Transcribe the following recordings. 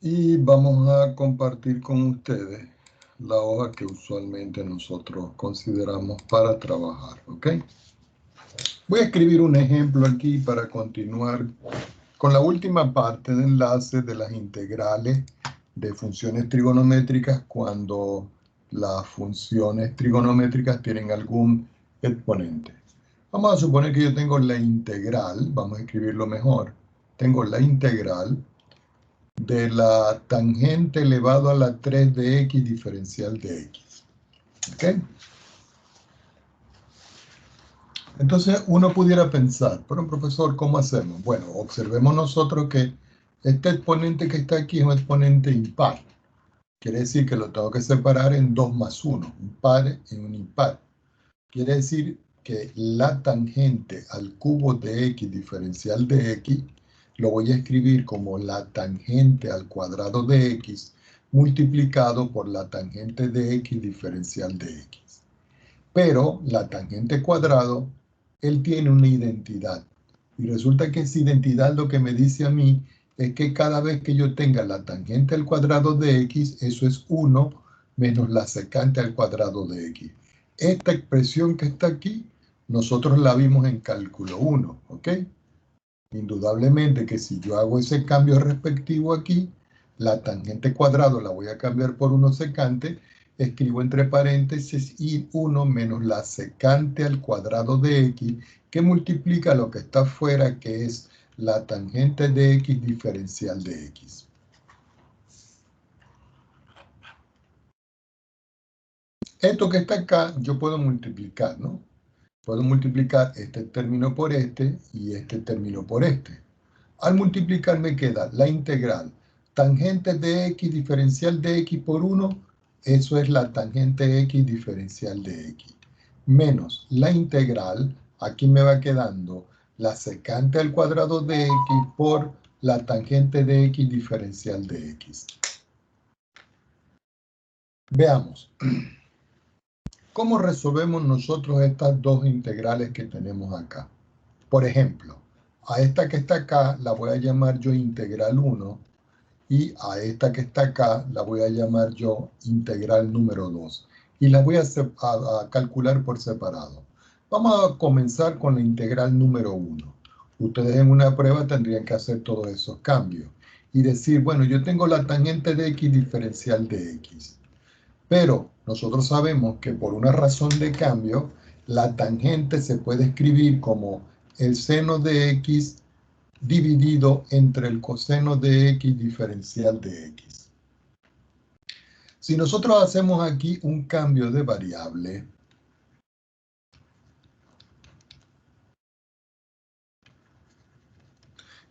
Y vamos a compartir con ustedes la hoja que usualmente nosotros consideramos para trabajar, ¿ok? Voy a escribir un ejemplo aquí para continuar con la última parte de enlace de las integrales de funciones trigonométricas cuando las funciones trigonométricas tienen algún exponente. Vamos a suponer que yo tengo la integral, vamos a escribirlo mejor, tengo la integral de la tangente elevado a la 3 de x diferencial de x. ¿Ok? Entonces uno pudiera pensar, pero profesor, ¿cómo hacemos? Bueno, observemos nosotros que este exponente que está aquí es un exponente impar. Quiere decir que lo tengo que separar en 2 más 1, un par y un impar. Quiere decir que la tangente al cubo de x diferencial de x lo voy a escribir como la tangente al cuadrado de x multiplicado por la tangente de x diferencial de x. Pero la tangente cuadrado, él tiene una identidad. Y resulta que esa identidad lo que me dice a mí es que cada vez que yo tenga la tangente al cuadrado de x, eso es 1 menos la secante al cuadrado de x. Esta expresión que está aquí, nosotros la vimos en cálculo 1, ¿ok? Indudablemente que si yo hago ese cambio respectivo aquí, la tangente cuadrado la voy a cambiar por 1 secante, escribo entre paréntesis y 1 menos la secante al cuadrado de x, que multiplica lo que está afuera, que es la tangente de x diferencial de x. Esto que está acá, yo puedo multiplicar, ¿no? Puedo multiplicar este término por este y este término por este. Al multiplicar me queda la integral tangente de x diferencial de x por 1, eso es la tangente x diferencial de x, menos la integral, aquí me va quedando la secante al cuadrado de x por la tangente de x diferencial de x. Veamos, ¿cómo resolvemos nosotros estas dos integrales que tenemos acá? Por ejemplo, a esta que está acá la voy a llamar yo integral 1 y a esta que está acá la voy a llamar yo integral número 2 y las voy a calcular por separado. Vamos a comenzar con la integral número 1. Ustedes en una prueba tendrían que hacer todos esos cambios y decir, bueno, yo tengo la tangente de x diferencial de x, pero nosotros sabemos que por una razón de cambio, la tangente se puede escribir como el seno de x dividido entre el coseno de x diferencial de x. Si nosotros hacemos aquí un cambio de variable,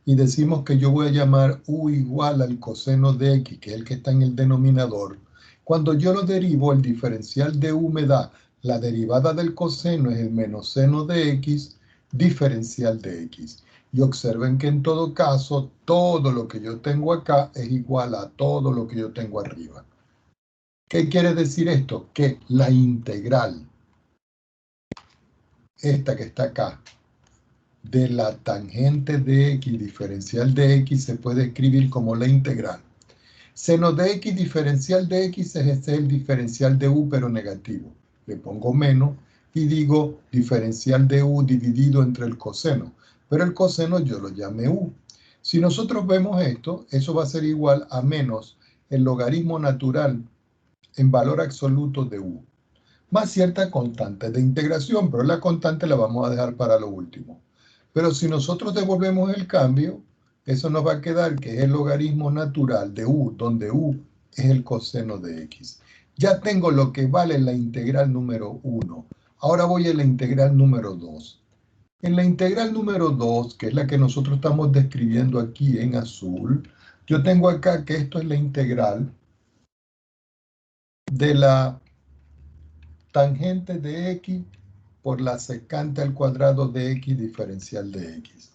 y decimos que yo voy a llamar u igual al coseno de x, que es el que está en el denominador, cuando yo lo derivo, el diferencial de u me da la derivada del coseno es el menos seno de x diferencial de x. Y observen que en todo caso, todo lo que yo tengo acá es igual a todo lo que yo tengo arriba. ¿Qué quiere decir esto? Que la integral, esta que está acá, de la tangente de x diferencial de x se puede escribir como la integral. Seno de x diferencial de x es el diferencial de u pero negativo. Le pongo menos y digo diferencial de u dividido entre el coseno. Pero el coseno yo lo llamé u. Si nosotros vemos esto, eso va a ser igual a menos el logaritmo natural en valor absoluto de u, más cierta constante de integración, pero la constante la vamos a dejar para lo último. Pero si nosotros devolvemos el cambio, eso nos va a quedar que es el logaritmo natural de u, donde u es el coseno de x. Ya tengo lo que vale la integral número 1. Ahora voy a la integral número 2. En la integral número 2, que es la que nosotros estamos describiendo aquí en azul, yo tengo acá que esto es la integral de la tangente de x por la secante al cuadrado de x diferencial de x.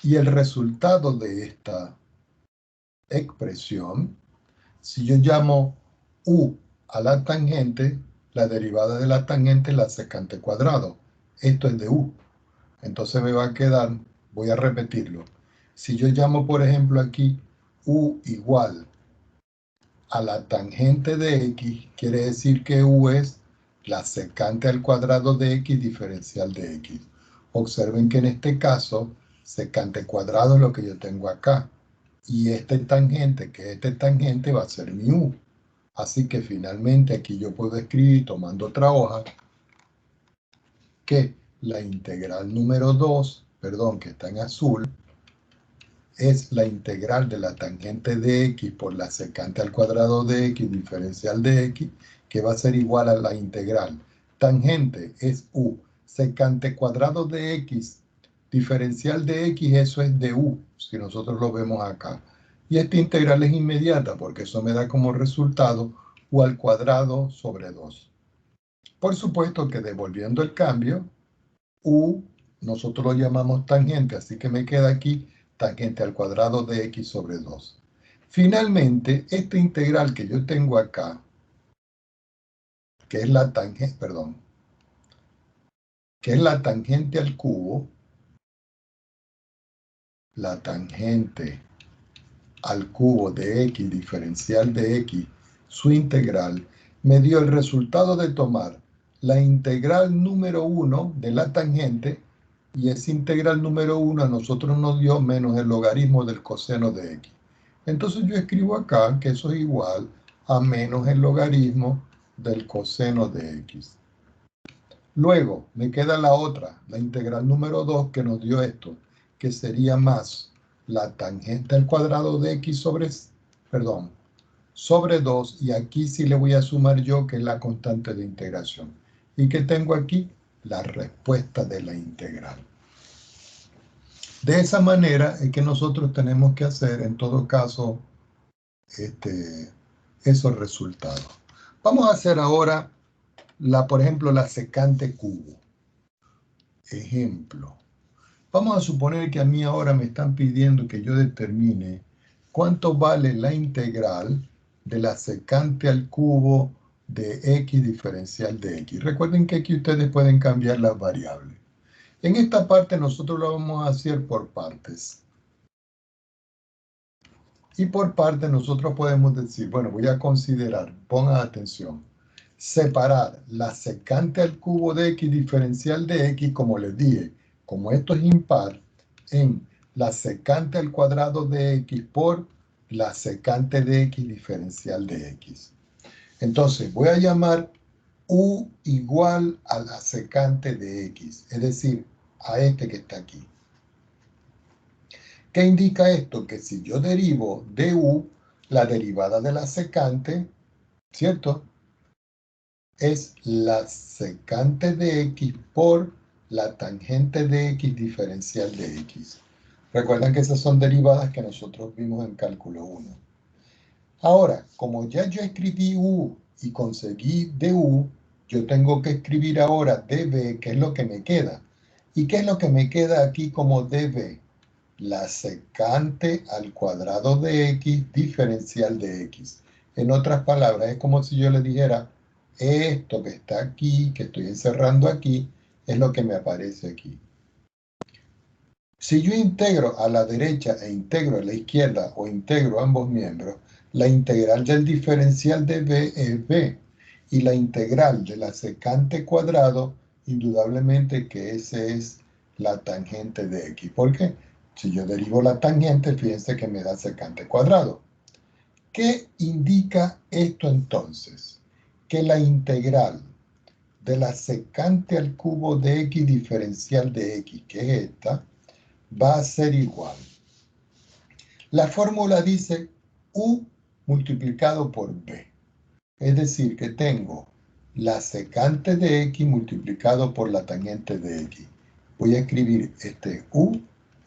Y el resultado de esta expresión, si yo llamo u a la tangente, la derivada de la tangente es la secante cuadrado. Esto es de u. Entonces me va a quedar, voy a repetirlo, Si yo llamo, por ejemplo, aquí u igual a la tangente de x, quiere decir que u es la secante al cuadrado de x diferencial de x. Observen que en este caso, secante cuadrado es lo que yo tengo acá. Y este tangente, que este tangente va a ser mi u. Así que finalmente aquí yo puedo escribir, tomando otra hoja, que la integral número 2, perdón, que está en azul, es la integral de la tangente de x por la secante al cuadrado de x diferencial de x, que va a ser igual a la integral. Tangente es u, secante cuadrado de x diferencial de x, eso es de u, si nosotros lo vemos acá. Y esta integral es inmediata porque eso me da como resultado u al cuadrado sobre 2. Por supuesto que devolviendo el cambio, u nosotros lo llamamos tangente, así que me queda aquí tangente al cuadrado de x sobre 2. Finalmente, esta integral que yo tengo acá, que es la tangente, perdón, que es la tangente al cubo, la tangente al cubo de x diferencial de x, su integral, me dio el resultado de tomar la integral número 1 de la tangente, y esa integral número 1 a nosotros nos dio menos el logaritmo del coseno de x. Entonces yo escribo acá que eso es igual a menos el logaritmo del coseno de x. Luego me queda la otra, la integral número 2 que nos dio esto, que sería más la tangente al cuadrado de x sobre 2, y aquí sí le voy a sumar yo, que es la constante de integración. ¿Y qué tengo aquí? La respuesta de la integral. De esa manera es que nosotros tenemos que hacer, en todo caso, esos resultados. Vamos a hacer ahora, por ejemplo, la secante cubo. Ejemplo. Vamos a suponer que a mí ahora me están pidiendo que yo determine cuánto vale la integral de la secante al cubo de x diferencial de x. Recuerden que aquí ustedes pueden cambiar las variables. En esta parte nosotros lo vamos a hacer por partes. Y por parte nosotros podemos decir, bueno, voy a considerar, pongan atención, separar la secante al cubo de x diferencial de x, como les dije, como esto es impar, en la secante al cuadrado de x por la secante de x diferencial de x. Entonces voy a llamar u igual a la secante de x, es decir, a este que está aquí. ¿Qué indica esto? Que si yo derivo de u, la derivada de la secante, ¿cierto?, es la secante de x por la tangente de x diferencial de x. Recuerden que esas son derivadas que nosotros vimos en cálculo 1. Ahora, como ya yo escribí u y conseguí du, yo tengo que escribir ahora db, que es lo que me queda. ¿Y qué es lo que me queda aquí como db? La secante al cuadrado de x diferencial de x. En otras palabras, es como si yo le dijera, esto que está aquí, que estoy encerrando aquí, es lo que me aparece aquí. Si yo integro a la derecha e integro a la izquierda, o integro ambos miembros, la integral del diferencial de b es b, y la integral de la secante cuadrado, indudablemente que ese es la tangente de x. ¿Por qué? Si yo derivo la tangente, fíjense que me da secante cuadrado. ¿Qué indica esto entonces? Que la integral de la secante al cubo de x diferencial de x, que es esta, va a ser igual. La fórmula dice u multiplicado por b. Es decir, que tengo la secante de x multiplicado por la tangente de x. Voy a escribir este u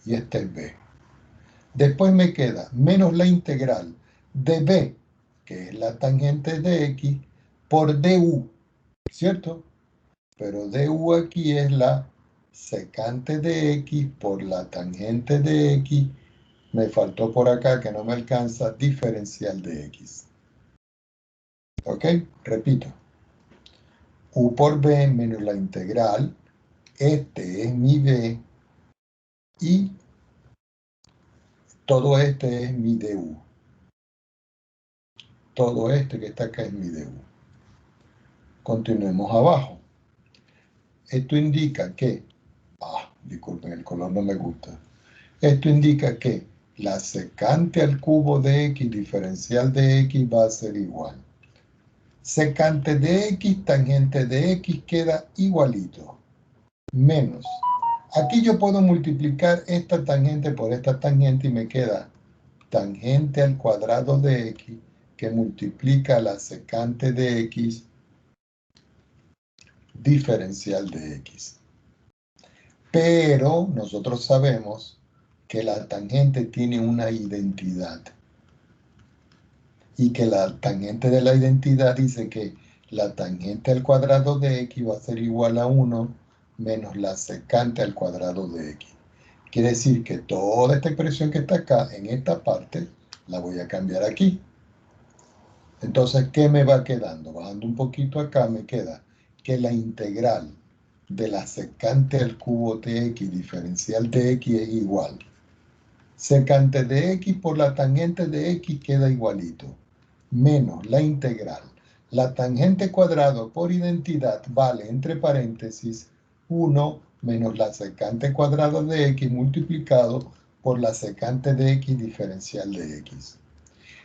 y este b. Después me queda menos la integral de b, que es la tangente de x, por du, ¿cierto? Pero du aquí es la secante de x por la tangente de x. Me faltó por acá, que no me alcanza, diferencial de x. ¿Ok? Repito. U por b menos la integral. Este es mi b. Y Todo este es mi du. Todo este que está acá es mi du. Continuemos abajo. Esto indica que, disculpen, el color no me gusta. Esto indica que la secante al cubo de x diferencial de x va a ser igual. Secante de x, tangente de x queda igualito. Menos. Aquí yo puedo multiplicar esta tangente por esta tangente y me queda tangente al cuadrado de x que multiplica la secante de x diferencial de x. Pero nosotros sabemos que la tangente tiene una identidad. Y que la tangente de la identidad dice que la tangente al cuadrado de x va a ser igual a 1 menos la secante al cuadrado de x. Quiere decir que toda esta expresión que está acá, en esta parte, la voy a cambiar aquí. Entonces, ¿qué me va quedando? Bajando un poquito acá, me queda que la integral de la secante al cubo de x diferencial de x es igual. Secante de x por la tangente de x queda igualito. Menos la integral. La tangente cuadrado por identidad vale, entre paréntesis, 1 menos la secante cuadrada de x multiplicado por la secante de x diferencial de x.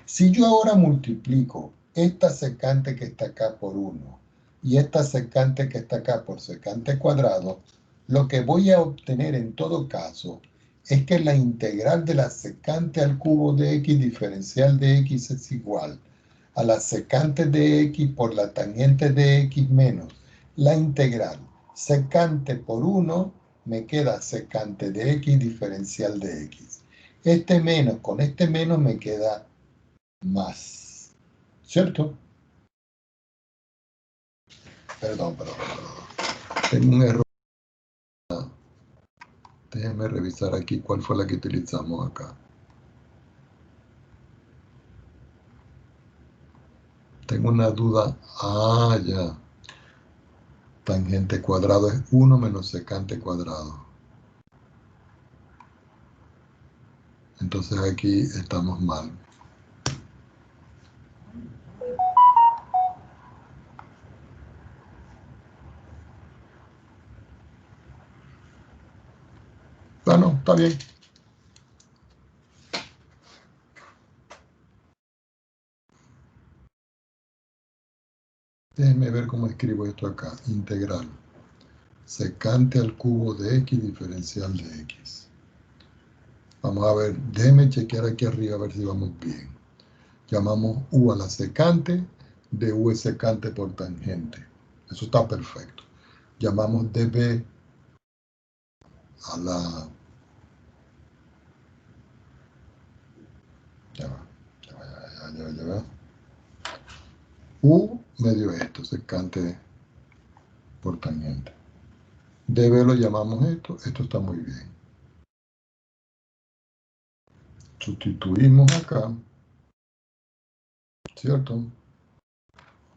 Si yo ahora multiplico esta secante que está acá por 1 y esta secante que está acá por secante cuadrado, lo que voy a obtener en todo caso es que la integral de la secante al cubo de x diferencial de x es igual a la secante de x por la tangente de x menos la integral secante por 1 me queda secante de x diferencial de x. Este menos con este menos me queda más. ¿Cierto? Perdón. Tengo un error. Déjenme revisar aquí cuál fue la que utilizamos acá. Tengo una duda. Ya. Tangente cuadrado es 1 menos secante cuadrado. Entonces aquí estamos mal. Bueno, está bien. Déjenme ver cómo escribo esto acá. Integral. Secante al cubo de x diferencial de x. Vamos a ver. Déjenme chequear aquí arriba a ver si vamos bien. Llamamos u a la secante, de u es secante por tangente. Eso está perfecto. Llamamos db a la... Ya va. U me dio esto, secante por tangente. db lo llamamos esto está muy bien. Sustituimos acá, ¿cierto?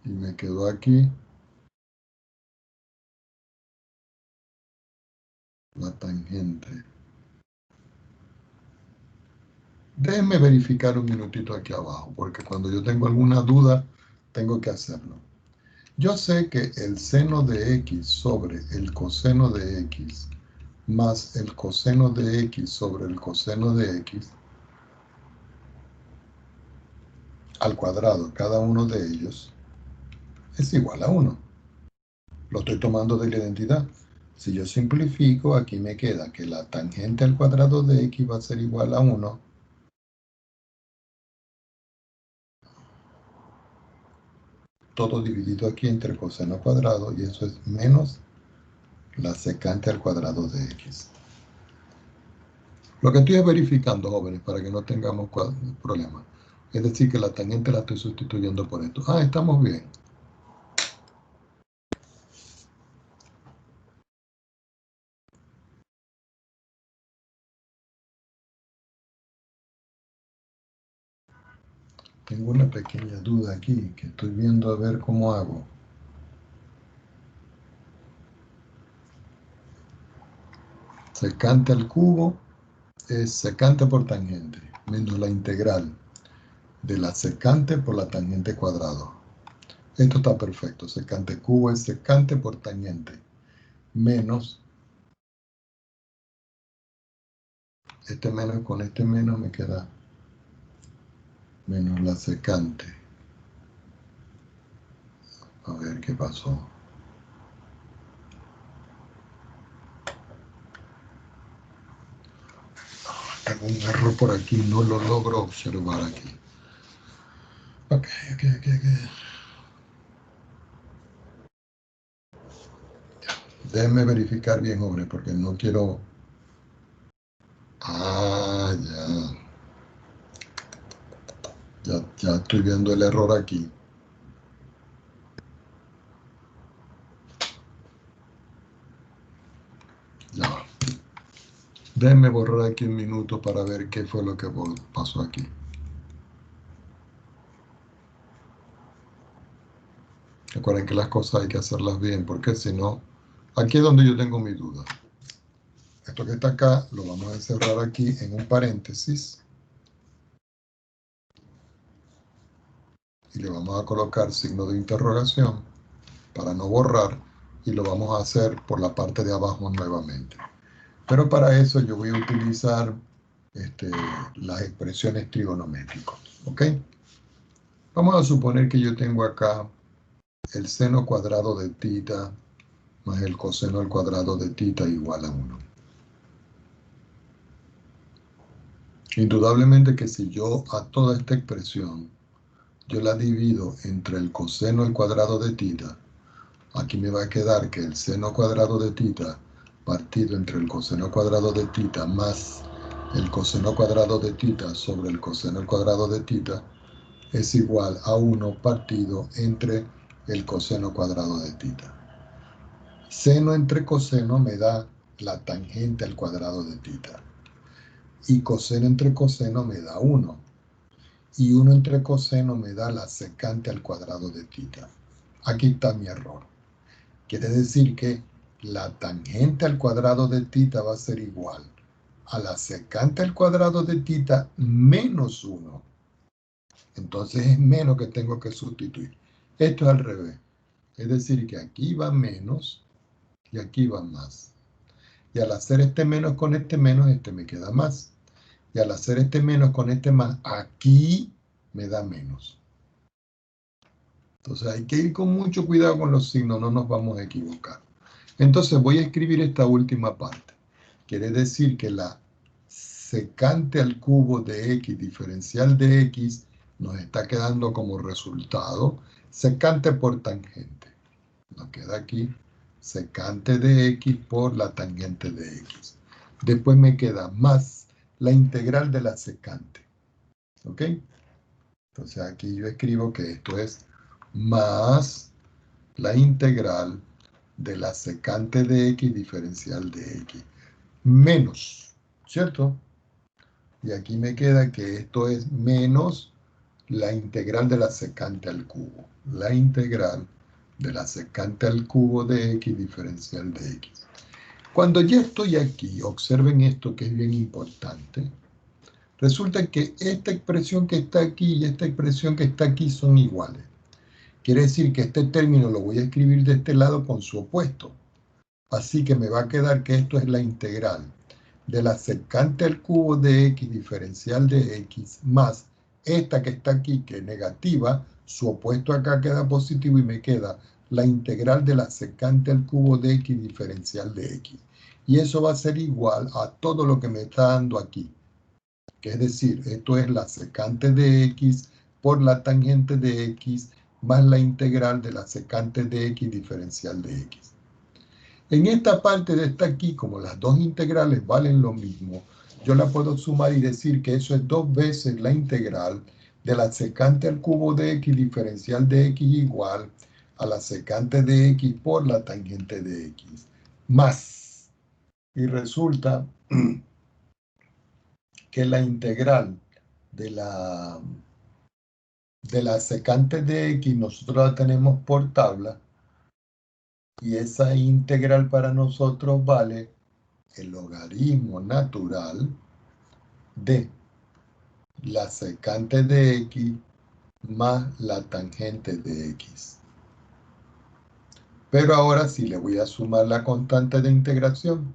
Y me quedó aquí la tangente. Déjenme verificar un minutito aquí abajo, porque cuando yo tengo alguna duda, tengo que hacerlo. Yo sé que el seno de x sobre el coseno de x más el coseno de x sobre el coseno de x al cuadrado, cada uno de ellos, es igual a 1. Lo estoy tomando de la identidad. Si yo simplifico, aquí me queda que la tangente al cuadrado de x va a ser igual a 1. Todo dividido aquí entre coseno cuadrado, y eso es menos la secante al cuadrado de x. Lo que estoy verificando, jóvenes, para que no tengamos problemas. Es decir, que la tangente la estoy sustituyendo por esto. Estamos bien. Tengo una pequeña duda aquí, que estoy viendo a ver cómo hago. Secante al cubo es secante por tangente. menos la integral de la secante por la tangente cuadrado. Esto está perfecto. Secante cubo es secante por tangente menos este menos con este menos me queda menos la secante. A ver qué pasó. Tengo un error por aquí, no lo logro observar aquí. Ok. Déjenme verificar bien, hombre, porque no quiero... Ah, ya estoy viendo el error aquí. Ya va. Déjenme borrar aquí un minuto para ver qué fue lo que pasó aquí. Recuerden que las cosas hay que hacerlas bien, porque si no, aquí es donde yo tengo mi duda. Esto que está acá lo vamos a encerrar aquí en un paréntesis. Y le vamos a colocar signo de interrogación para no borrar. Y lo vamos a hacer por la parte de abajo nuevamente. Pero para eso yo voy a utilizar las expresiones trigonométricas. ¿Ok? Vamos a suponer que yo tengo acá el seno cuadrado de tita más el coseno al cuadrado de tita igual a 1. Indudablemente que si yo a toda esta expresión yo la divido entre el coseno al cuadrado de tita, aquí me va a quedar que el seno cuadrado de tita partido entre el coseno cuadrado de tita más el coseno cuadrado de tita sobre el coseno al cuadrado de tita es igual a 1 partido entre el coseno cuadrado de tita. Seno entre coseno me da la tangente al cuadrado de tita. Y coseno entre coseno me da 1. Y 1 entre coseno me da la secante al cuadrado de tita. Aquí está mi error. Quiere decir que la tangente al cuadrado de tita va a ser igual a la secante al cuadrado de tita menos 1. Entonces es menos que tengo que sustituir. Esto es al revés. Es decir, que aquí va menos y aquí va más. Y al hacer este menos con este menos, este me queda más. Y al hacer este menos con este más, aquí me da menos. Entonces hay que ir con mucho cuidado con los signos, no nos vamos a equivocar. Entonces voy a escribir esta última parte. Quiere decir que la secante al cubo de x diferencial de x nos está quedando como resultado secante por tangente. Nos queda aquí secante de x por la tangente de x. Después me queda más la integral de la secante. ¿Ok? Entonces aquí yo escribo que esto es más la integral de la secante de x diferencial de x. Menos, ¿cierto? Y aquí me queda que esto es menos la integral de la secante al cubo. La integral de la secante al cubo de x diferencial de x. Cuando ya estoy aquí, observen esto que es bien importante. Resulta que esta expresión que está aquí y esta expresión que está aquí son iguales. Quiere decir que este término lo voy a escribir de este lado con su opuesto. Así que me va a quedar que esto es la integral de la secante al cubo de x diferencial de x más esta que está aquí, que es negativa, su opuesto acá queda positivo y me queda la integral de la secante al cubo de x diferencial de x. Y eso va a ser igual a todo lo que me está dando aquí. Que es decir, esto es la secante de x por la tangente de x más la integral de la secante de x diferencial de x. En esta parte de esta aquí, como las dos integrales valen lo mismo, yo la puedo sumar y decir que eso es 2 veces la integral de la secante al cubo de x diferencial de x igual a la secante de x por la tangente de x. Más. Y resulta que la integral de la secante de x nosotros la tenemos por tabla y esa integral para nosotros vale el logaritmo natural de la secante de X más la tangente de X. Pero ahora sí le voy a sumar la constante de integración.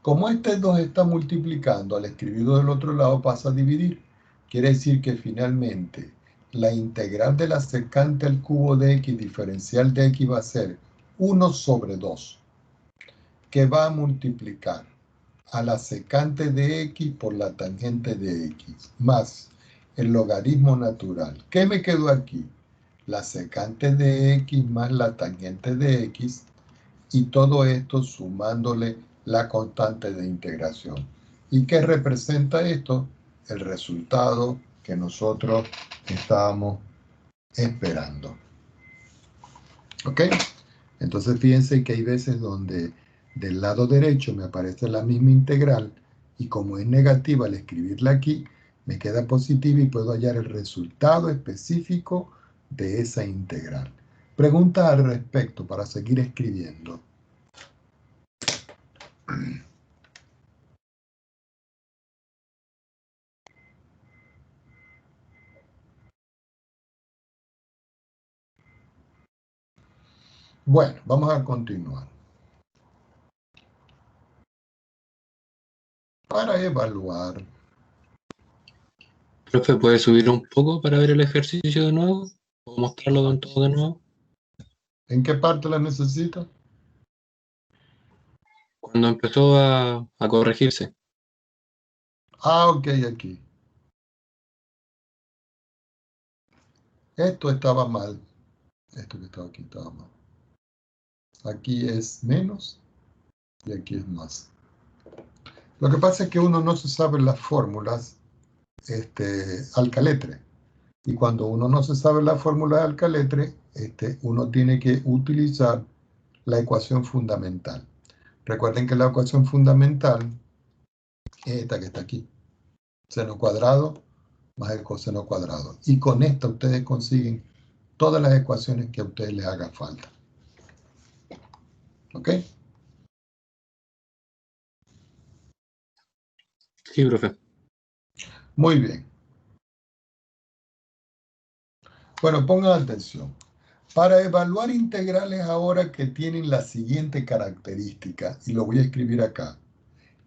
Como este 2 está multiplicando, al escribirlo del otro lado pasa a dividir. Quiere decir que finalmente la integral de la secante al cubo de X diferencial de X va a ser 1 sobre 2, que va a multiplicar a la secante de X por la tangente de X, más el logaritmo natural. ¿Qué me quedó aquí? La secante de X más la tangente de X, y todo esto sumándole la constante de integración. ¿Y qué representa esto? El resultado que nosotros estábamos esperando. ¿Ok? Entonces fíjense que hay veces donde del lado derecho me aparece la misma integral y como es negativa al escribirla aquí, me queda positiva y puedo hallar el resultado específico de esa integral. Preguntas al respecto para seguir escribiendo. Bueno, vamos a continuar. Para evaluar. Profe, ¿puede subir un poco para ver el ejercicio de nuevo? ¿O mostrarlo con todo de nuevo? ¿En qué parte la necesito? Cuando empezó a corregirse. Ah, ok, aquí. Esto estaba mal. Esto que estaba aquí estaba mal. Aquí es menos y aquí es más. Lo que pasa es que uno no se sabe las fórmulas al caletre. Y cuando uno no se sabe la fórmula al caletre, uno tiene que utilizar la ecuación fundamental. Recuerden que la ecuación fundamental es esta que está aquí. Seno cuadrado más el coseno cuadrado. Y con esta ustedes consiguen todas las ecuaciones que a ustedes les haga falta. ¿Ok? Sí, profe. Muy bien. Bueno, pongan atención. Para evaluar integrales ahora que tienen la siguiente característica, y lo voy a escribir acá.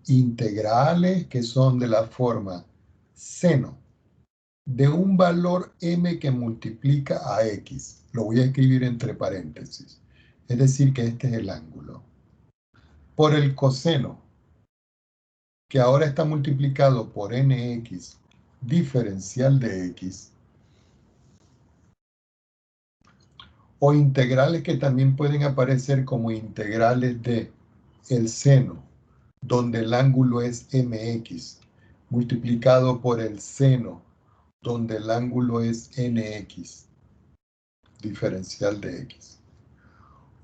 Integrales que son de la forma seno de un valor m que multiplica a x. Lo voy a escribir entre paréntesis. Es decir, que este es el ángulo. Por el coseno, que ahora está multiplicado por nx diferencial de x, o integrales que también pueden aparecer como integrales de el seno, donde el ángulo es mx, multiplicado por el seno, donde el ángulo es nx, diferencial de x.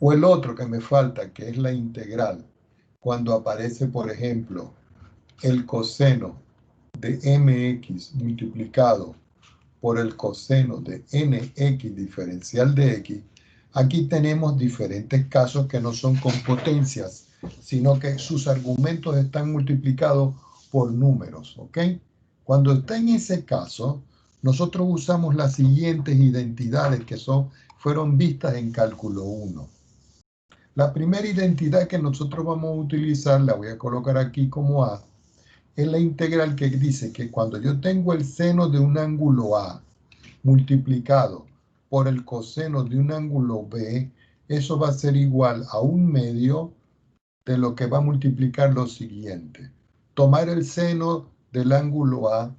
O el otro que me falta, que es la integral, cuando aparece, por ejemplo, el coseno de mx multiplicado por el coseno de nx diferencial de x, aquí tenemos diferentes casos que no son con potencias, sino que sus argumentos están multiplicados por números, ¿ok? Cuando está en ese caso, nosotros usamos las siguientes identidades que fueron vistas en cálculo 1. La primera identidad que nosotros vamos a utilizar, la voy a colocar aquí como A, es la integral que dice que cuando yo tengo el seno de un ángulo A multiplicado por el coseno de un ángulo B, eso va a ser igual a 1/2 de lo que va a multiplicar lo siguiente. Tomar el seno del ángulo A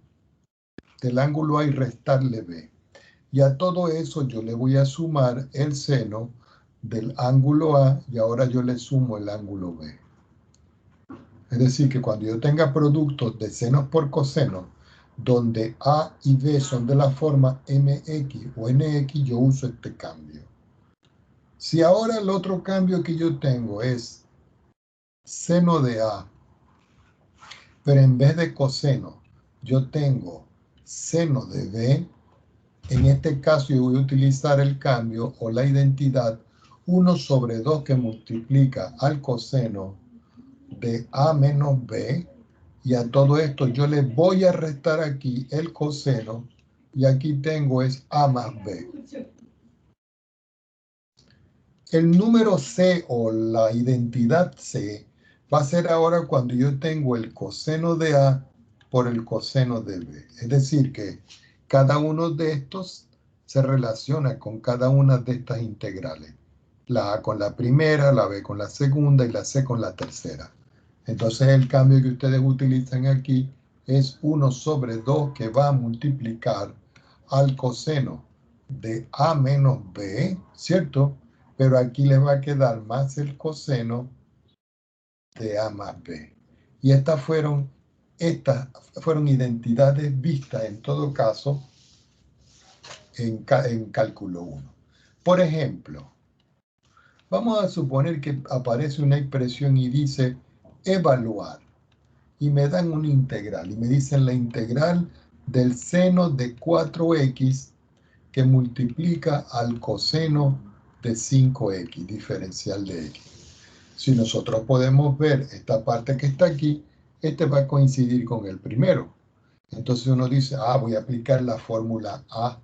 y restarle B. Y a todo eso yo le voy a sumar el seno del ángulo A y ahora yo le sumo el ángulo B. Es decir, que cuando yo tenga productos de senos por cosenos, donde A y B son de la forma mx o nx, yo uso este cambio. Si ahora el otro cambio que yo tengo es seno de A, pero en vez de coseno, yo tengo seno de B, en este caso yo voy a utilizar el cambio o la identidad 1 sobre 2 que multiplica al coseno de A menos B, Y a todo esto yo le voy a restar aquí el coseno, y aquí tengo es A más B. El número C o la identidad C va a ser ahora cuando yo tengo el coseno de A por el coseno de B. Es decir, que cada uno de estos se relaciona con cada una de estas integrales. La A con la primera, la B con la segunda y la C con la tercera. Entonces el cambio que ustedes utilizan aquí es 1 sobre 2 que va a multiplicar al coseno de A menos B, ¿cierto? Pero aquí les va a quedar más el coseno de A más B. Y estas fueron identidades vistas en todo caso en cálculo 1. Por ejemplo, vamos a suponer que aparece una expresión y dice evaluar. Y me dan una integral. Y me dicen la integral del seno de 4x que multiplica al coseno de 5x, diferencial de x. Si nosotros podemos ver esta parte que está aquí, este va a coincidir con el primero. Entonces uno dice, voy a aplicar la fórmula A,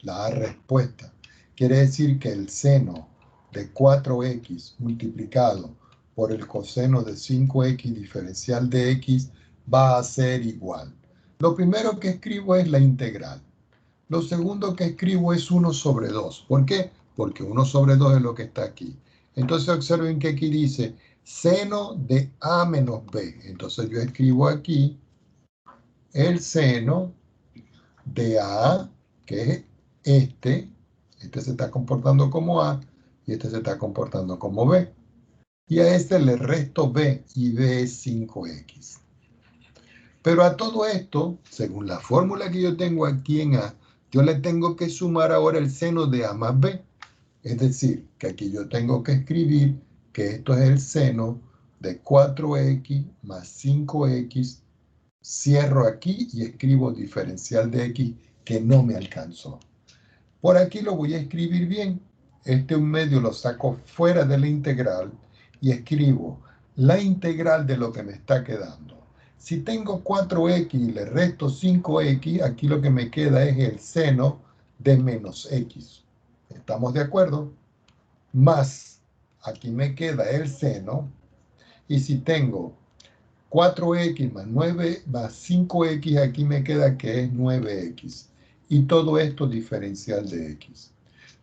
la A respuesta. Quiere decir que el seno de 4x multiplicado por el coseno de 5x diferencial de x va a ser igual. Lo primero que escribo es la integral. Lo segundo que escribo es 1 sobre 2. ¿Por qué? Porque 1 sobre 2 es lo que está aquí. Entonces observen que aquí dice seno de A menos B. Entonces yo escribo aquí el seno de A, que es este se está comportando como A y este se está comportando como B. Y a este le resto B y B es 5x. Pero a todo esto, según la fórmula que yo tengo aquí en A, yo le tengo que sumar ahora el seno de A más B. Es decir, que aquí yo tengo que escribir que esto es el seno de 4x más 5x. Cierro aquí y escribo diferencial de x que no me alcanzó. Por aquí lo voy a escribir bien. Este 1/2 lo saco fuera de la integral y escribo la integral de lo que me está quedando. Si tengo 4x y le resto 5x, aquí lo que me queda es el seno de menos x. ¿Estamos de acuerdo? Más, aquí me queda el seno. Y si tengo 4x más 9 más 5x, aquí me queda que es 9x. Y todo esto diferencial de x.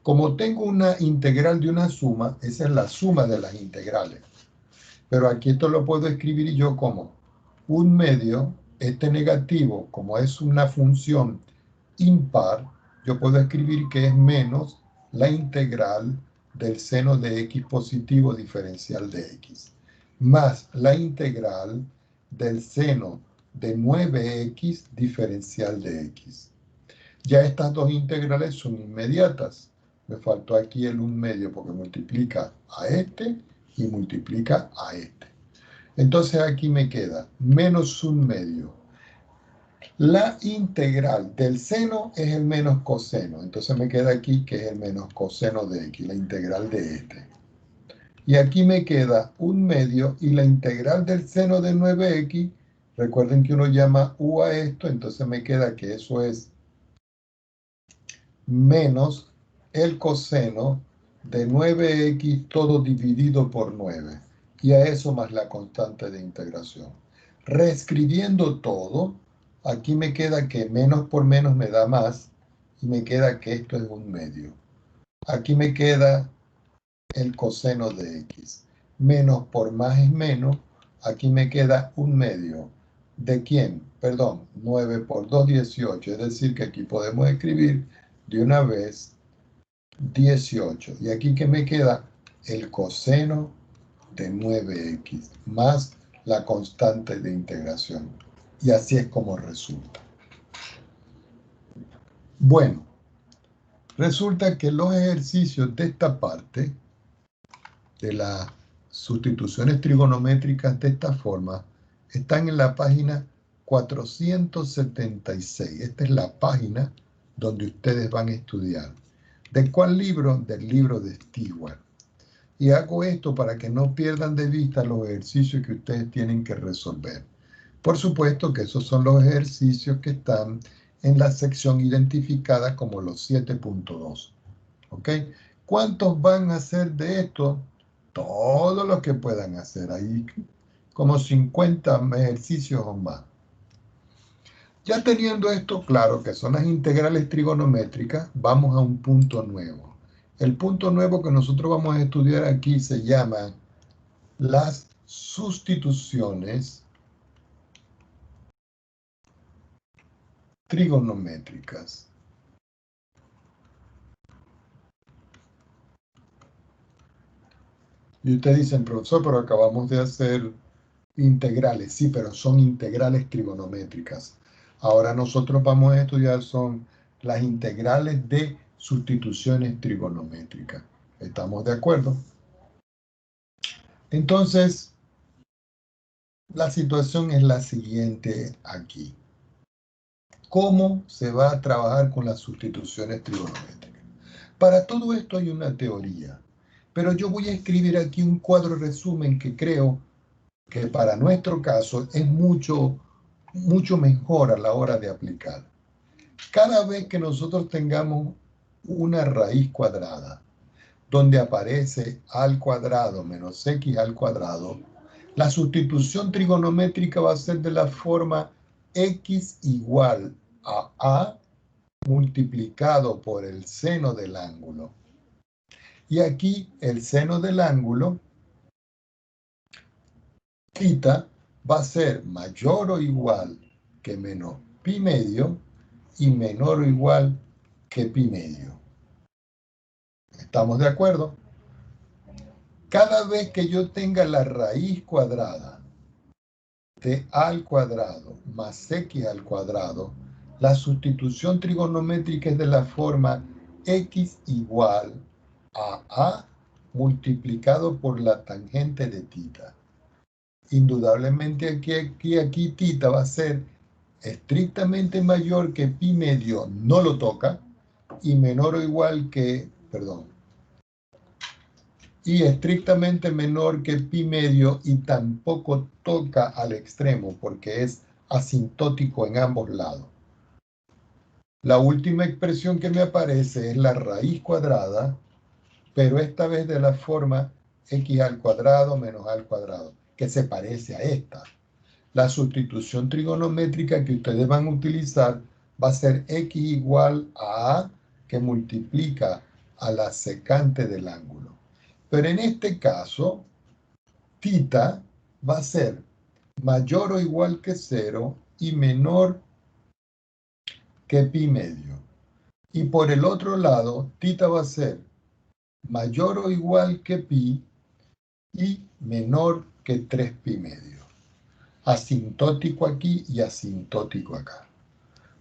Como tengo una integral de una suma, esa es la suma de las integrales. Pero aquí esto lo puedo escribir yo como 1/2, este negativo, como es una función impar, yo puedo escribir que es menos la integral del seno de x positivo diferencial de x, más la integral del seno de 9x diferencial de x. Ya estas dos integrales son inmediatas. Me faltó aquí el 1/2 porque multiplica a este y multiplica a este. Entonces aquí me queda menos 1/2. La integral del seno es el menos coseno. Entonces me queda aquí que es el menos coseno de x, la integral de este. Y aquí me queda 1/2 y la integral del seno de 9x. Recuerden que uno llama u a esto, entonces me queda que eso es menos el coseno de 9x todo dividido por 9. Y a eso más la constante de integración. Reescribiendo todo, aquí me queda que menos por menos me da más. Y me queda que esto es 1/2. Aquí me queda el coseno de x. Menos por más es menos. Aquí me queda 1/2. ¿De quién? Perdón, 9 por 2, 18. Es decir, que aquí podemos escribir de una vez 18. Y aquí que me queda el coseno de 9x más la constante de integración. Y así es como resulta. Bueno, resulta que los ejercicios de esta parte, de las sustituciones trigonométricas de esta forma, están en la página 476. Esta es la página donde ustedes van a estudiar. ¿De cuál libro? Del libro de Stewart. Y hago esto para que no pierdan de vista los ejercicios que ustedes tienen que resolver. Por supuesto que esos son los ejercicios que están en la sección identificada como los 7.2. ¿Ok? ¿Cuántos van a hacer de esto? Todos los que puedan hacer. Ahí como 50 ejercicios o más. Ya teniendo esto claro, que son las integrales trigonométricas, vamos a un punto nuevo. El punto nuevo que nosotros vamos a estudiar aquí se llama las sustituciones trigonométricas. Y ustedes dicen, profesor, pero acabamos de hacer integrales. Sí, pero son integrales trigonométricas. Ahora nosotros vamos a estudiar son las integrales de sustituciones trigonométricas. ¿Estamos de acuerdo? Entonces, la situación es la siguiente aquí. ¿Cómo se va a trabajar con las sustituciones trigonométricas? Para todo esto hay una teoría, pero yo voy a escribir aquí un cuadro resumen que creo que para nuestro caso es mucho mejor a la hora de aplicar. Cada vez que nosotros tengamos una raíz cuadrada, donde aparece al cuadrado menos x al cuadrado, la sustitución trigonométrica va a ser de la forma x igual a multiplicado por el seno del ángulo. Y aquí el seno del ángulo, θ, va a ser mayor o igual que menos pi medio y menor o igual que pi medio. ¿Estamos de acuerdo? Cada vez que yo tenga la raíz cuadrada de a al cuadrado más x al cuadrado, la sustitución trigonométrica es de la forma x igual a multiplicado por la tangente de θ. Indudablemente aquí θ va a ser estrictamente mayor que pi medio, no lo toca, y menor o igual que, y estrictamente menor que pi medio y tampoco toca al extremo porque es asintótico en ambos lados. La última expresión que me aparece es la raíz cuadrada, pero esta vez de la forma x al cuadrado menos a al cuadrado, que se parece a esta. La sustitución trigonométrica que ustedes van a utilizar va a ser x igual a que multiplica a la secante del ángulo. Pero en este caso, θ va a ser mayor o igual que 0 y menor que pi medio. Y por el otro lado, θ va a ser mayor o igual que pi y menor que 3 pi medio. Asintótico aquí y asintótico acá.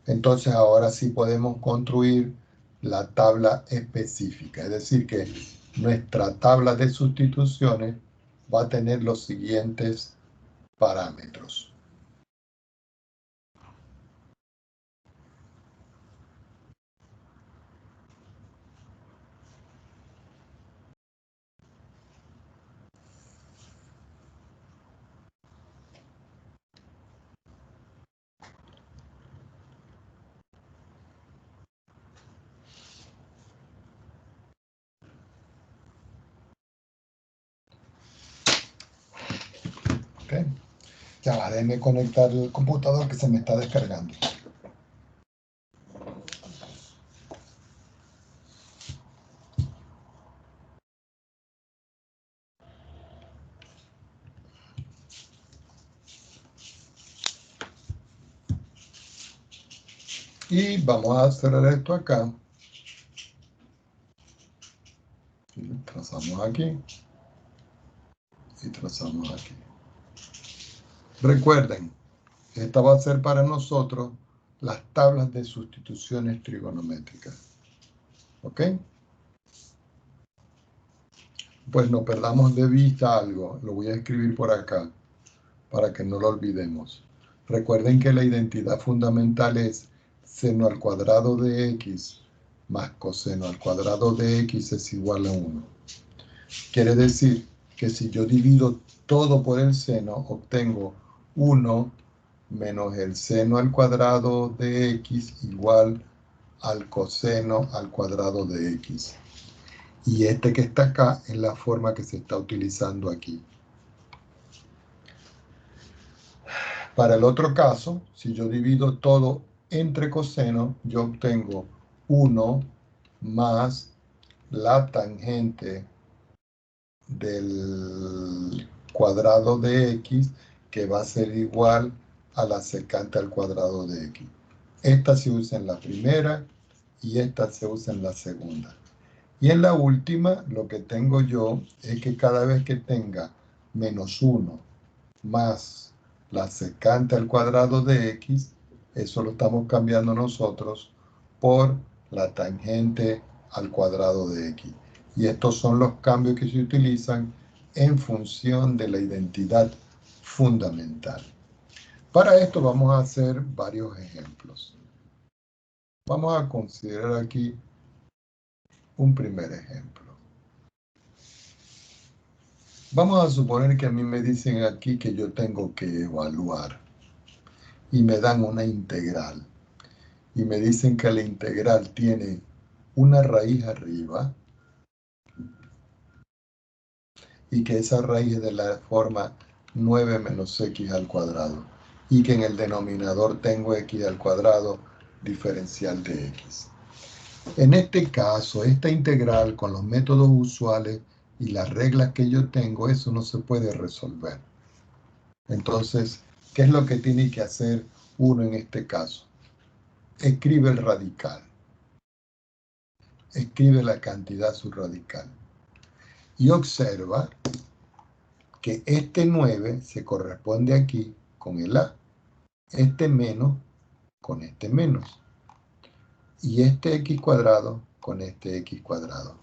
Entonces ahora sí podemos construir la tabla específica. Es decir que nuestra tabla de sustituciones va a tener los siguientes parámetros. ¿Okay? Ya va, déjenme conectar el computador que se me está descargando. Y vamos a cerrar esto acá. Y trazamos aquí. Y trazamos aquí. Recuerden, esta va a ser para nosotros las tablas de sustituciones trigonométricas. ¿Ok? Pues no perdamos de vista algo. Lo voy a escribir por acá para que no lo olvidemos. Recuerden que la identidad fundamental es seno al cuadrado de x más coseno al cuadrado de x es igual a 1. Quiere decir que si yo divido todo por el seno, obtengo 1 menos el seno al cuadrado de x igual al coseno al cuadrado de x. Y este que está acá es la forma que se está utilizando aquí. Para el otro caso, si yo divido todo entre coseno, yo obtengo 1 más la tangente del cuadrado de x, que va a ser igual a la secante al cuadrado de x. Esta se usa en la primera y esta se usa en la segunda. Y en la última, lo que tengo yo es que cada vez que tenga menos 1 más la secante al cuadrado de x, eso lo estamos cambiando nosotros por la tangente al cuadrado de x. Y estos son los cambios que se utilizan en función de la identidad fundamental. Para esto vamos a hacer varios ejemplos. Vamos a considerar aquí un primer ejemplo. Vamos a suponer que a mí me dicen aquí que yo tengo que evaluar y me dan una integral. Y me dicen que la integral tiene una raíz arriba y que esa raíz es de la forma 9 menos x al cuadrado y que en el denominador tengo x al cuadrado diferencial de x. En este caso, esta integral con los métodos usuales y las reglas que yo tengo, eso no se puede resolver. Entonces, ¿qué es lo que tiene que hacer uno en este caso? Escribe el radical. Escribe la cantidad subradical. Y observa que este 9 se corresponde aquí con el A, este menos con este menos, y este x cuadrado con este x cuadrado.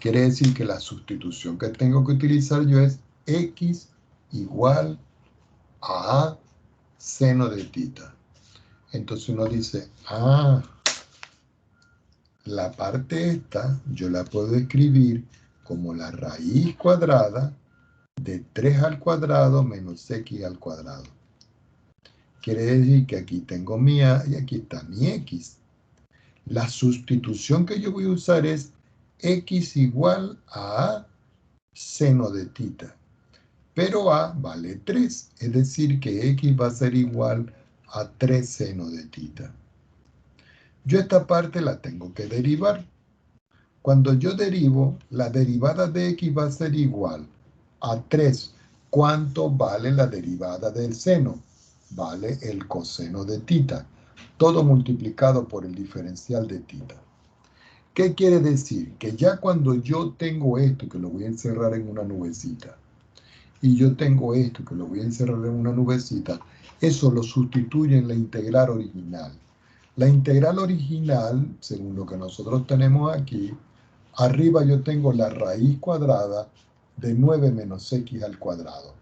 Quiere decir que la sustitución que tengo que utilizar yo es x igual a seno de tita. Entonces uno dice, la parte esta yo la puedo escribir como la raíz cuadrada de 3 al cuadrado menos x al cuadrado. Quiere decir que aquí tengo mi a y aquí está mi x. La sustitución que yo voy a usar es x igual a seno de tita. Pero a vale 3, es decir que x va a ser igual a 3 seno de tita. Yo esta parte la tengo que derivar. Cuando yo derivo, la derivada de x va a ser igual a 3. ¿Cuánto vale la derivada del seno? Vale el coseno de tita. Todo multiplicado por el diferencial de tita. ¿Qué quiere decir? Que ya cuando yo tengo esto, que lo voy a encerrar en una nubecita, y yo tengo esto, que lo voy a encerrar en una nubecita, eso lo sustituye en la integral original. La integral original, según lo que nosotros tenemos aquí, arriba yo tengo la raíz cuadrada de 9 menos x al cuadrado.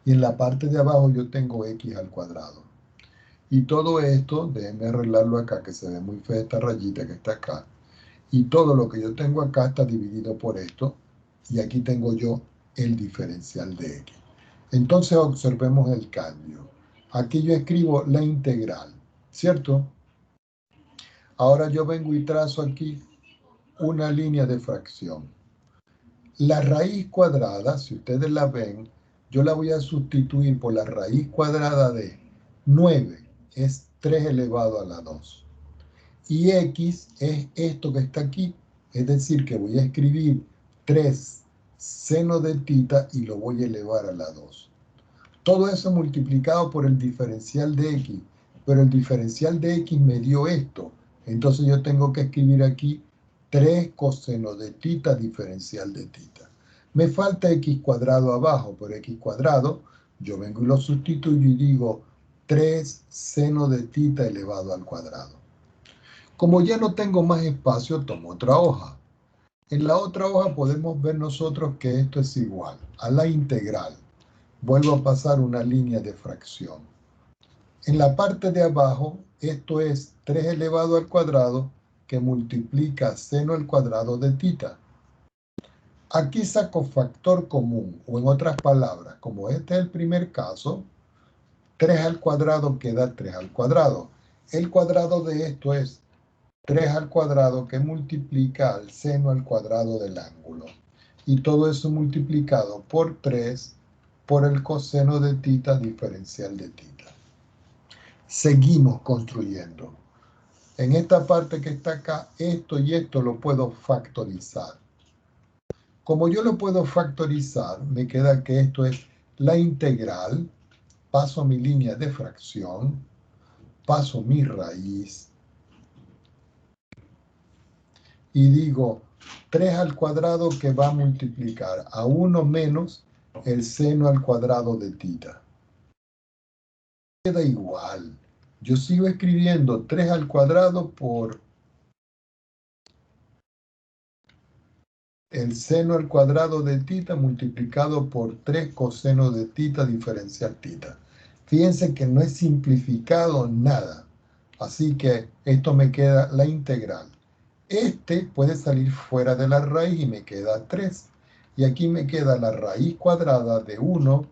Y en la parte de abajo yo tengo x al cuadrado. Y todo esto, déjenme arreglarlo acá, que se ve muy fea esta rayita que está acá. Y todo lo que yo tengo acá está dividido por esto. Y aquí tengo yo el diferencial de x. Entonces observemos el cambio. Aquí yo escribo la integral, ¿cierto? Ahora yo vengo y trazo aquí una línea de fracción. La raíz cuadrada, si ustedes la ven, yo la voy a sustituir por la raíz cuadrada de 9, es 3 elevado a la 2. Y x es esto que está aquí, es decir, que voy a escribir 3 seno de tita y lo voy a elevar a la 2. Todo eso multiplicado por el diferencial de x, pero el diferencial de x me dio esto. Entonces yo tengo que escribir aquí 3 coseno de tita diferencial de tita. Me falta x cuadrado abajo, por x cuadrado, yo vengo y lo sustituyo y digo 3 seno de tita elevado al cuadrado. Como ya no tengo más espacio, tomo otra hoja. En la otra hoja podemos ver nosotros que esto es igual a la integral. Vuelvo a pasar una línea de fracción. En la parte de abajo, esto es 3 elevado al cuadrado que multiplica seno al cuadrado de tita. Aquí saco factor común, o en otras palabras, como este es el primer caso, 3 al cuadrado queda 3 al cuadrado. El cuadrado de esto es 3 al cuadrado que multiplica al seno al cuadrado del ángulo. Y todo eso multiplicado por 3 por el coseno de tita diferencial de tita. Seguimos construyendo. En esta parte que está acá, esto y esto lo puedo factorizar. Como yo lo puedo factorizar, me queda que esto es la integral, paso mi línea de fracción, paso mi raíz, y digo 3 al cuadrado que va a multiplicar a 1 menos el seno al cuadrado de tita. Queda igual. Yo sigo escribiendo 3 al cuadrado por el seno al cuadrado de tita multiplicado por 3 coseno de tita diferencial tita. Fíjense que no he simplificado nada. Así que esto me queda la integral. Este puede salir fuera de la raíz y me queda 3. Y aquí me queda la raíz cuadrada de 1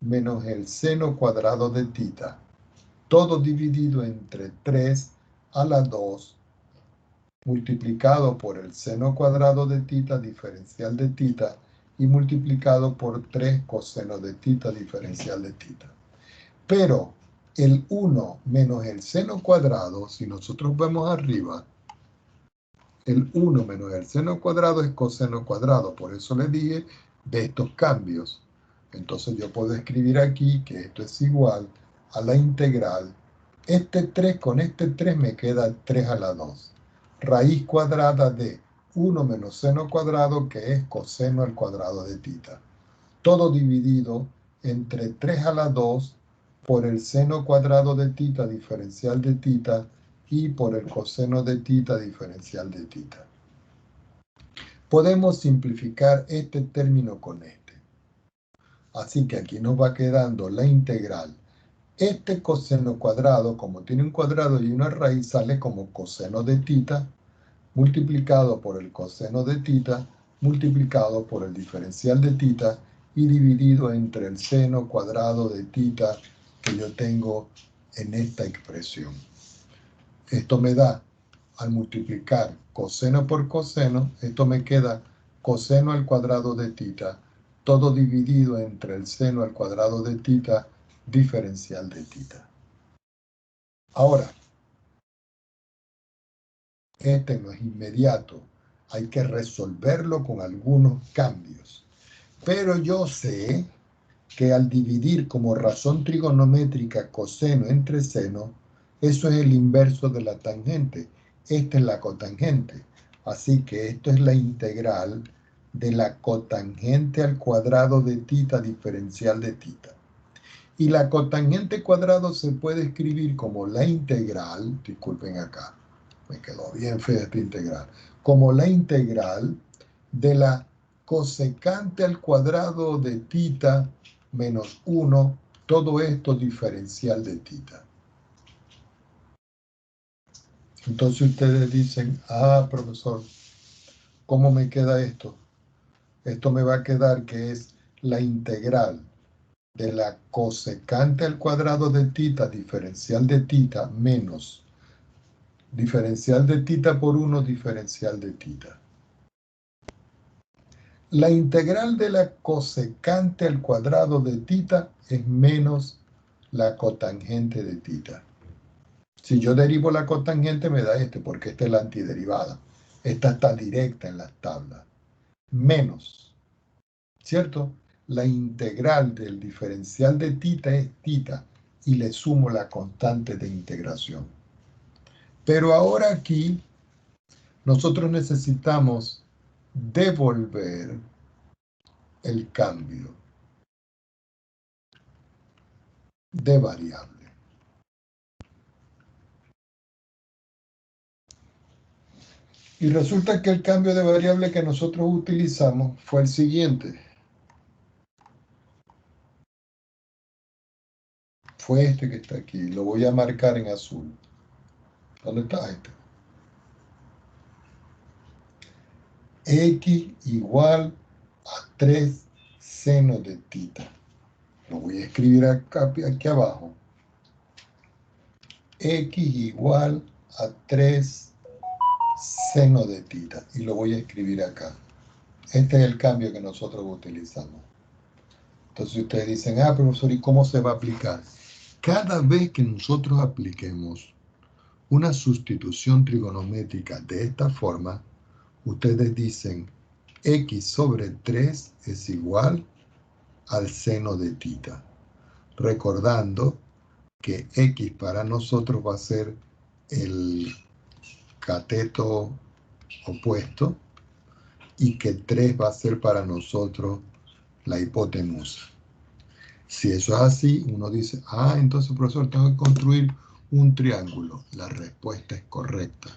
menos el seno cuadrado de tita. Todo dividido entre 3 a la 2 multiplicado por el seno cuadrado de tita diferencial de tita y multiplicado por 3 coseno de tita diferencial de tita. Pero el 1 menos el seno cuadrado, si nosotros vemos arriba, el 1 menos el seno cuadrado es coseno cuadrado. Por eso le dije de estos cambios. Entonces yo puedo escribir aquí que esto es igual a la integral. Este 3 con este 3 me queda 3 a la 2. Raíz cuadrada de 1 menos seno cuadrado, que es coseno al cuadrado de tita. Todo dividido entre 3 a la 2 por el seno cuadrado de tita diferencial de tita y por el coseno de tita diferencial de tita. Podemos simplificar este término con este. Así que aquí nos va quedando la integral. Este coseno cuadrado, como tiene un cuadrado y una raíz, sale como coseno de tita multiplicado por el coseno de tita multiplicado por el diferencial de tita y dividido entre el seno cuadrado de tita que yo tengo en esta expresión. Esto me da, al multiplicar coseno por coseno, esto me queda coseno al cuadrado de tita, todo dividido entre el seno al cuadrado de tita diferencial de tita. Ahora, este no es inmediato, hay que resolverlo con algunos cambios. Pero yo sé que al dividir como razón trigonométrica coseno entre seno, eso es el inverso de la tangente. Esta es la cotangente. Así que esto es la integral de la cotangente al cuadrado de tita diferencial de tita. Y la cotangente cuadrado se puede escribir como la integral, disculpen acá, me quedó bien fea esta integral, como la integral de la cosecante al cuadrado de tita menos 1, todo esto diferencial de tita. Entonces ustedes dicen, profesor, ¿cómo me queda esto? Esto me va a quedar que es la integral de la cosecante al cuadrado de tita diferencial de tita menos diferencial de tita por 1 diferencial de tita. La integral de la cosecante al cuadrado de tita es menos la cotangente de tita. Si yo derivo la cotangente me da porque esta es la antiderivada. Esta está directa en las tablas. Menos, ¿cierto? La integral del diferencial de tita es tita y le sumo la constante de integración. Pero ahora aquí nosotros necesitamos devolver el cambio de variable. Y resulta que el cambio de variable que nosotros utilizamos fue el siguiente. Fue este que está aquí. Lo voy a marcar en azul. ¿Dónde está este? X igual a 3 seno de tita. Lo voy a escribir acá, aquí abajo. X igual a 3 seno de tita. Y lo voy a escribir acá. Este es el cambio que nosotros utilizamos. Entonces ustedes dicen, ah, profesor, ¿y cómo se va a aplicar? Cada vez que nosotros apliquemos una sustitución trigonométrica de esta forma, ustedes dicen x sobre 3 es igual al seno de tita. Recordando que x para nosotros va a ser el cateto opuesto y que 3 va a ser para nosotros la hipotenusa. Si eso es así, uno dice, ah, entonces, profesor, tengo que construir un triángulo. La respuesta es correcta.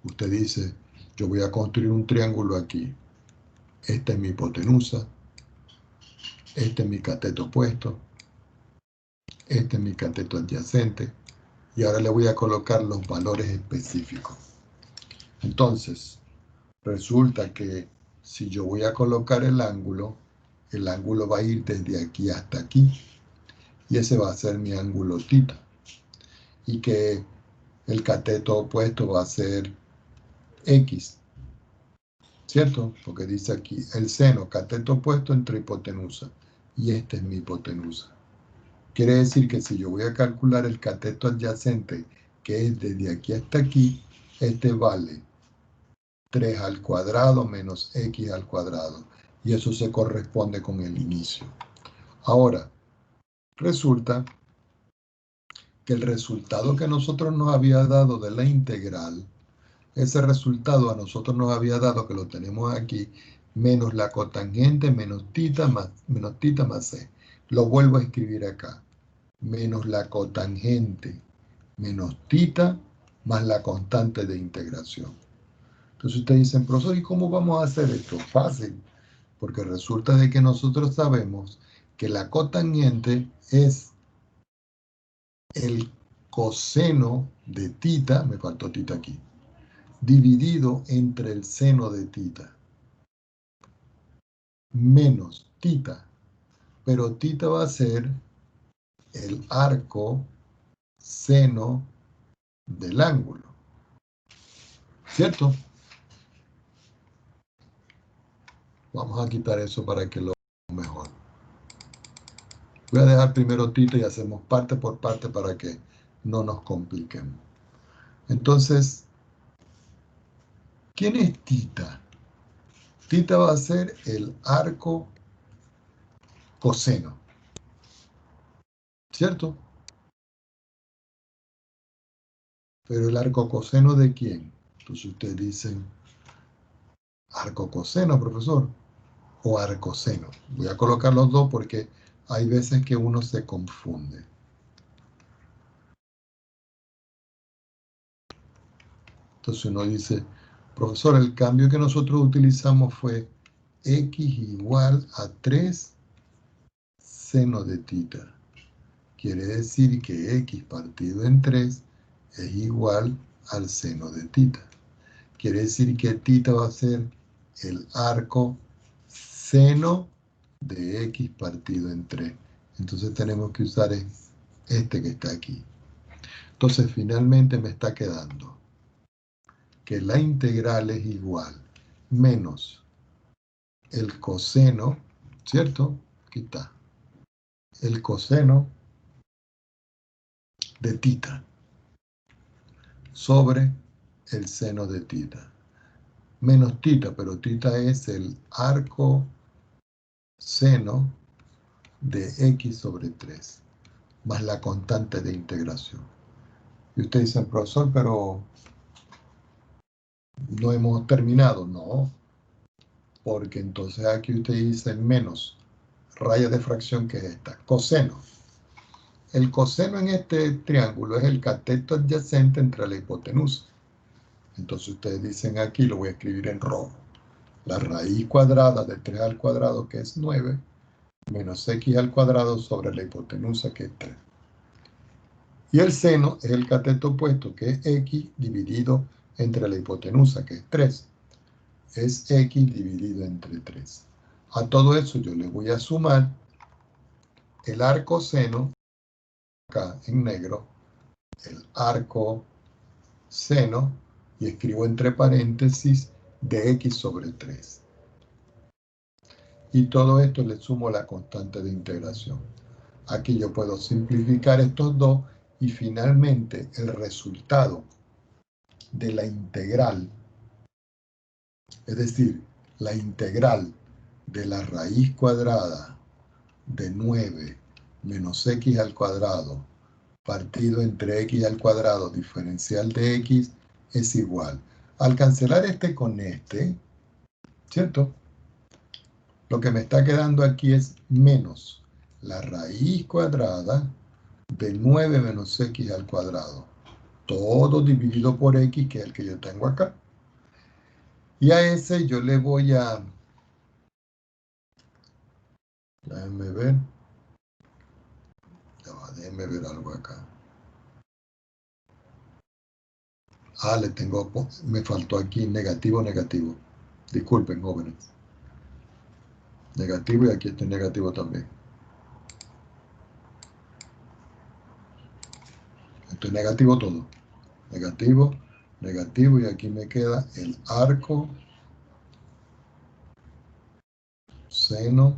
Usted dice, yo voy a construir un triángulo aquí. Esta es mi hipotenusa. Este es mi cateto opuesto. Este es mi cateto adyacente. Y ahora le voy a colocar los valores específicos. Entonces, resulta que si yo voy a colocar el ángulo va a ir desde aquí hasta aquí. Y ese va a ser mi ángulo tita. Y que el cateto opuesto va a ser X. ¿Cierto? Porque dice aquí el seno, cateto opuesto entre hipotenusa. Y esta es mi hipotenusa. Quiere decir que si yo voy a calcular el cateto adyacente, que es desde aquí hasta aquí, este vale 3 al cuadrado menos x al cuadrado. Y eso se corresponde con el inicio. Ahora, resulta que el resultado que nosotros nos había dado de la integral, ese resultado a nosotros nos había dado, que lo tenemos aquí, menos la cotangente menos tita más c. Lo vuelvo a escribir acá. Menos la cotangente menos tita más la constante de integración. Entonces ustedes dicen, profesor, ¿y cómo vamos a hacer esto? Fácil, porque resulta de que nosotros sabemos que la cotangente es el coseno de tita, me faltó tita aquí, dividido entre el seno de tita, menos tita. Pero tita va a ser el arco seno del ángulo. ¿Cierto? Vamos a quitar eso para que lo veamos mejor. Voy a dejar primero tita y hacemos parte por parte para que no nos compliquemos. Entonces, ¿quién es tita? Tita va a ser el arco coseno. ¿Cierto? Pero el arco coseno ¿de quién? Entonces ustedes dicen, arco coseno, profesor, o arcoseno. Voy a colocar los dos porque hay veces que uno se confunde. Entonces uno dice, profesor, el cambio que nosotros utilizamos fue x igual a 3 seno de tita. Quiere decir que x partido en 3 es igual al seno de tita. Quiere decir que tita va a ser el arco seno de x partido en 3. Entonces tenemos que usar este que está aquí. Entonces finalmente me está quedando que la integral es igual menos el coseno, ¿cierto? Aquí está. El coseno de tita sobre el seno de tita. Menos tita, pero tita es el arco seno de x sobre 3, más la constante de integración. Y usted dice, profesor, pero no hemos terminado. No, porque entonces aquí usted dice menos raya de fracción, que es esta, coseno. El coseno en este triángulo es el cateto adyacente entre la hipotenusa. Entonces ustedes dicen aquí, lo voy a escribir en rojo, la raíz cuadrada de 3 al cuadrado, que es 9, menos x al cuadrado sobre la hipotenusa, que es 3. Y el seno es el cateto opuesto, que es x dividido entre la hipotenusa, que es 3. Es x dividido entre 3. A todo eso yo le voy a sumar el arco seno, acá en negro, el arco seno y escribo entre paréntesis dx sobre 3. Y todo esto le sumo la constante de integración. Aquí yo puedo simplificar estos dos y finalmente el resultado de la integral, es decir, la integral de la raíz cuadrada de 9 menos x al cuadrado partido entre x al cuadrado diferencial de x es igual. Al cancelar este con este, ¿cierto? Lo que me está quedando aquí es menos la raíz cuadrada de 9 menos x al cuadrado. Todo dividido por x, que es el que yo tengo acá. Y a ese yo le voy a... Déjenme ver. Déjenme ver algo acá. Me faltó aquí negativo, negativo. Disculpen, jóvenes. Negativo y aquí está negativo también. Esto es negativo todo. Negativo, negativo y aquí me queda el arco seno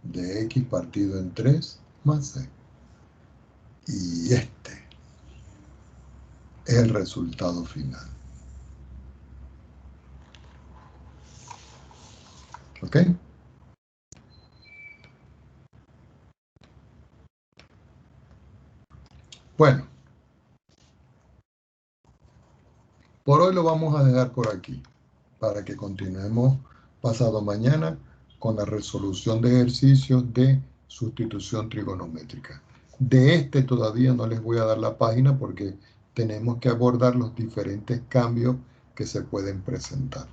de x partido en 3 más c. Y este es el resultado final. ¿Ok? Bueno, por hoy lo vamos a dejar por aquí, para que continuemos pasado mañana con la resolución de ejercicios de sustitución trigonométrica. De este todavía no les voy a dar la página porque tenemos que abordar los diferentes cambios que se pueden presentar.